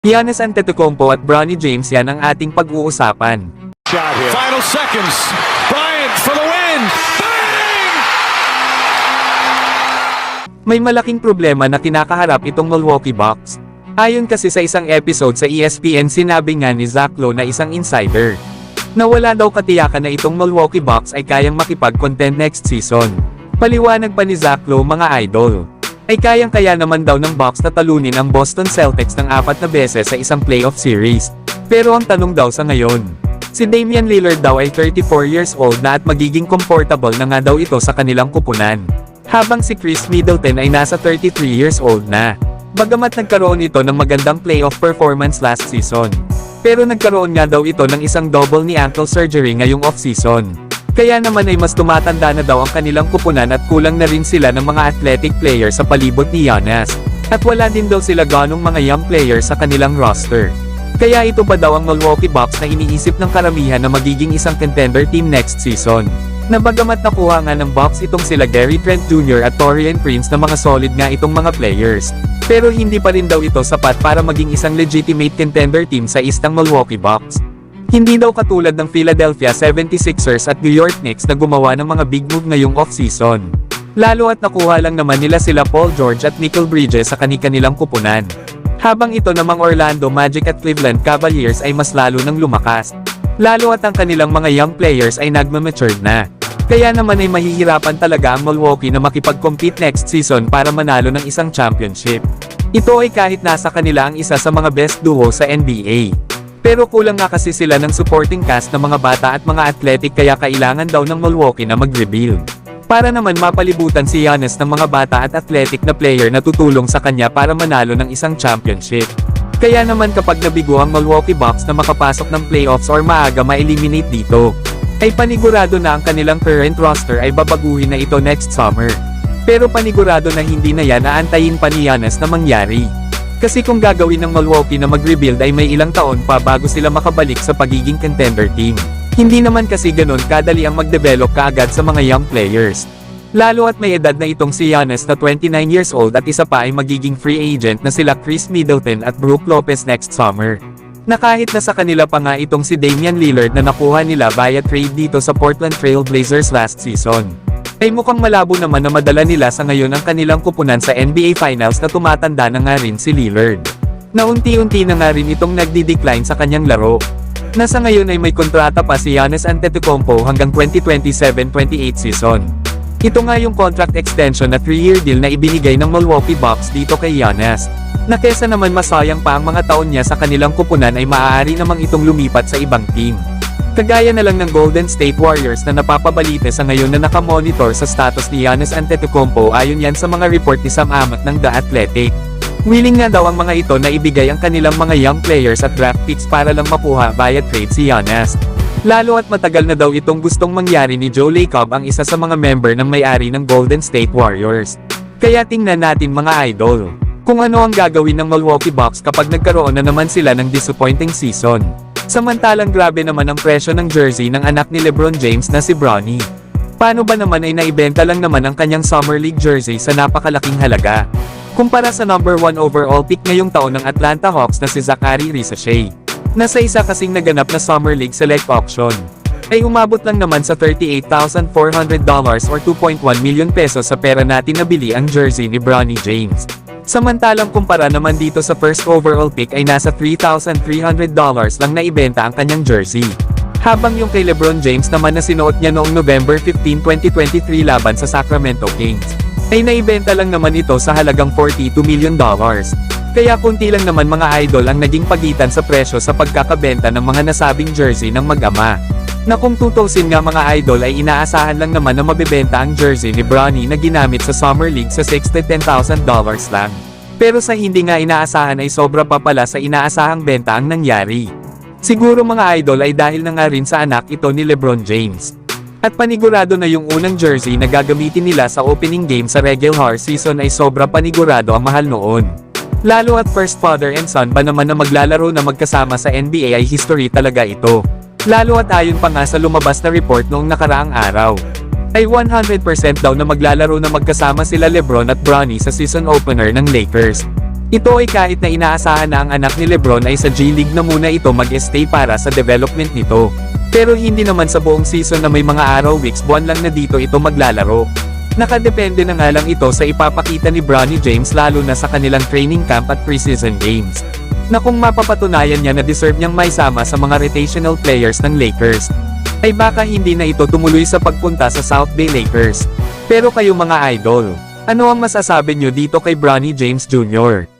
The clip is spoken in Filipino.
Giannis Antetokounmpo at Bronny James, yan ang ating pag-uusapan. Shot here. Final seconds. Bryant for the win. Bang! May malaking problema na kinakaharap itong Milwaukee Bucks. Ayon kasi sa isang episode sa ESPN, sinabi nga ni Zach Lowe na isang insider na wala daw katiyakan na itong Milwaukee Bucks ay kayang makipag-contend next season. Paliwanag pa ni Zach Lowe, mga idol, ay kayang-kaya naman daw ng Bucks na talunin ang Boston Celtics ng 4 na beses sa isang playoff series. Pero ang tanong daw sa ngayon, si Damian Lillard daw ay 34 years old na at magiging comfortable na nga daw ito sa kanilang kupunan, habang si Chris Middleton ay nasa 33 years old na. Bagamat nagkaroon ito ng magandang playoff performance last season, pero nagkaroon nga daw ito ng isang double knee ankle surgery ngayong off-season. Kaya naman ay mas tumatanda na daw ang kanilang kupunan at kulang na rin sila ng mga athletic players sa palibot ni Giannis. At wala din daw sila ganong mga young players sa kanilang roster. Kaya ito pa daw ang Milwaukee Bucks na iniisip ng karamihan na magiging isang contender team next season. Na bagamat nakuha nga ng Bucks itong sila Gary Trent Jr. at Taurean Prince na mga solid nga itong mga players, pero hindi pa rin daw ito sapat para maging isang legitimate contender team sa istang Milwaukee Bucks. Hindi daw katulad ng Philadelphia 76ers at New York Knicks na gumawa ng mga big move ngayong off-season. Lalo at nakuha lang naman nila sila Paul George at Mikal Bridges sa kani-kanilang kupunan. Habang ito namang Orlando Magic at Cleveland Cavaliers ay mas lalo nang lumakas. Lalo at ang kanilang mga young players ay nagmamature na. Kaya naman ay mahihirapan talaga ang Milwaukee na makipag-compete next season para manalo ng isang championship. Ito ay kahit nasa kanila ang isa sa mga best duo sa NBA. Pero kulang nga kasi sila ng supporting cast ng mga bata at mga athletic, kaya kailangan daw ng Milwaukee na mag-rebuild. Para naman mapalibutan si Giannis ng mga bata at athletic na player na tutulong sa kanya para manalo ng isang championship. Kaya naman kapag nabigo ang Milwaukee Bucks na makapasok ng playoffs or maaga ma-eliminate dito, ay panigurado na ang kanilang current roster ay babaguhin na ito next summer. Pero panigurado na hindi na yan aantayin pa ni Giannis na mangyari. Kasi kung gagawin ng Milwaukee na mag-rebuild ay may ilang taon pa bago sila makabalik sa pagiging contender team. Hindi naman kasi ganun kadali ang mag-develop kaagad sa mga young players. Lalo at may edad na itong si Giannis na 29 years old at isa pa ay magiging free agent na sila Chris Middleton at Brook Lopez next summer. Na kahit na sa kanila pa nga itong si Damian Lillard na nakuha nila via trade dito sa Portland Trail Blazers last season, ay mukhang malabo naman na madala nila sa ngayon ang kanilang kupunan sa NBA Finals na tumatanda na nga rin si Lillard. Na unti-unti na nga rin itong nagdi-decline sa kanyang laro. Na sa ngayon ay may kontrata pa si Giannis Antetokounmpo hanggang 2027-28 season. Ito nga yung contract extension na 3-year deal na ibinigay ng Milwaukee Bucks dito kay Giannis. Na kesa naman masayang pa ang mga taon niya sa kanilang kupunan ay maaari namang itong lumipat sa ibang team. Kagaya na lang ng Golden State Warriors na napapabalite sa ngayon na nakamonitor sa status ni Giannis Antetokounmpo ayon yan sa mga report ni Sam Amick ng The Athletic. Willing nga daw ang mga ito na ibigay ang kanilang mga young players at draft picks para lang makuha via trade si Giannis. Lalo at matagal na daw itong gustong mangyari ni Joe Lacob, ang isa sa mga member ng may-ari ng Golden State Warriors. Kaya tingnan natin, mga idol, kung ano ang gagawin ng Milwaukee Bucks kapag nagkaroon na naman sila ng disappointing season. Samantalang grabe naman ang presyo ng jersey ng anak ni LeBron James na si Bronny. Paano ba naman ay naibenta lang naman ang kanyang Summer League jersey sa napakalaking halaga, kumpara sa number 1 overall pick ngayong taon ng Atlanta Hawks na si Zaccharie Risacher. Na sa isa kasing naganap na Summer League Select Auction, ay umabot lang naman sa $38,400 or 2.1 million pesos sa pera natin nabili ang jersey ni Bronny James. Samantalang kumpara naman dito sa first overall pick ay nasa $3,300 lang na ibenta ang kanyang jersey. Habang yung kay LeBron James naman na sinuot niya noong November 15, 2023 laban sa Sacramento Kings, ay naibenta lang naman ito sa halagang $42 million. Kaya kunti lang naman, mga idol, ang naging pagitan sa presyo sa pagkakabenta ng mga nasabing jersey ng mag-ama. Na kung tutusin nga, mga idol, ay inaasahan lang naman na mabebenta ang jersey ni Bronny na ginamit sa Summer League sa $6,000 lang. Pero sa hindi nga inaasahan ay sobra pa pala sa inaasahang benta ang nangyari. Siguro, mga idol, ay dahil na nga rin sa anak ito ni LeBron James. At panigurado na yung unang jersey na gagamitin nila sa opening game sa regular season ay sobra panigurado ang mahal noon. Lalo at first father and son ba naman na maglalaro na magkasama sa NBA ay history talaga ito. Lalo at ayon pa nga sa lumabas na report noong nakaraang araw, ay 100% daw na maglalaro na magkasama sila LeBron at Bronny sa season opener ng Lakers. Ito ay kahit na inaasahan na ang anak ni Lebron ay sa G-League na muna ito mag-stay para sa development nito. Pero hindi naman sa buong season na may mga araw, weeks, buwan lang na dito ito maglalaro. Nakadepende na nga lang ito sa ipapakita ni Bronny James lalo na sa kanilang training camp at preseason games. Na kung mapapatunayan niya na deserve niyang maisama sa mga rotational players ng Lakers, ay baka hindi na ito tumuloy sa pagpunta sa South Bay Lakers. Pero kayo mga idol, ano ang masasabi niyo dito kay Bronny James Jr.?